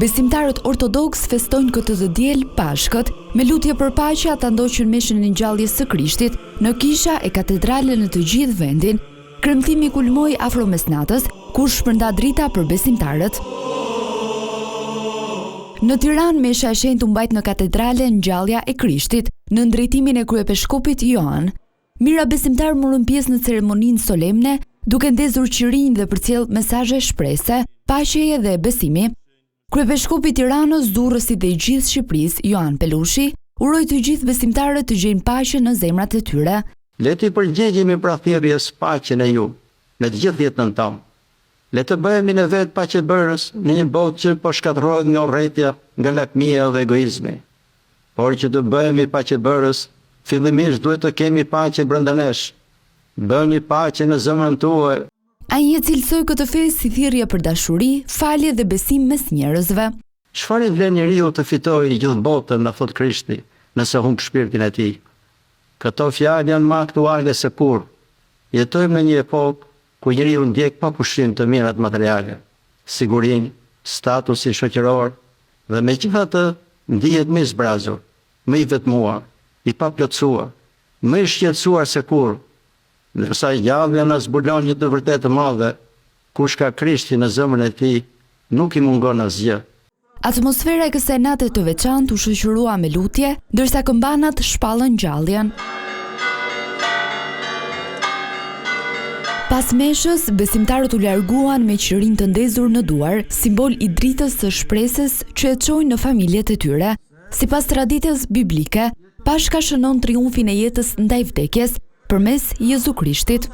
Besimtarët ortodoks festojnë këtë të diel Pashkët me lutje për paqe. Ata ndoqën meshën e ngjalljes së Krishtit në kisha e katedrale në të gjithë vendin. Kremtimi kulmoi afro mesnatës, kur shpërnda drita për besimtarët. Në Tiranë, mesha e shenjtë u mbajt në katedralen Ngjallja e Krishtit në drejtimin e kryepeshkopit Joan. Mira besimtarë morën pjesë në ceremoninë solemne, duke ndezur qirinj dhe përcjell mesazhe shprehëse, paqeje dhe besimi. Kryepeshkopi i Tiranës, Durrësit dhe i gjithë Shqipërisë, Joan Pelushi, uroi të gjithë besimtarët të gjejnë paqe në zemrat e tyre. Le të përgjigjemi pra thirrjes paqen e ju në të gjithë jetën tonë. Le të bëhemi në vetë paqebërës në një botë që po shkatërrohet nga urrëtia, nga lakmia dhe egoizmi. Por që të bëhemi paqebërës, fillimisht duhet të kemi paqe brenda nesh. Bëni paqe në zemrën tuaj. Ai e cilësoi këtë festë si thirrje për dashuri, falje dhe besim mes njerëzve. Çfarë vlen njeriu të fitojë gjithë botën, na thot Krishti, nëse humb shpirtin e tij? Këto fjalë janë më aktuale se kur. Jetojmë në një epokë ku njeriu ndjek pa pushim të mirat materiale, sigurinë, statusin shoqëror, dhe megjithatë ndihet më i zbrazur, më i vetmuar, i paplotësuar, më i shqetësuar se kur. Ndërsa gjallja na zbulon një të vërtetë të madhe, kush ka Krishtin në zemrën e tij, nuk i mungon asgjë. Atmosfera e kësaj nate të veçantë u shoqërua me lutje, ndërsa këmbanat shpallën ngjalljen. Pas meshës, besimtarët u larguan me qirin të ndezur në duar, simbol i dritës së shpresës që e çojnë në familjet e tyre. Sipas traditës biblike, Pashka shënon triumfin e jetës ndaj vdekjes përmes Jezu Krishtit.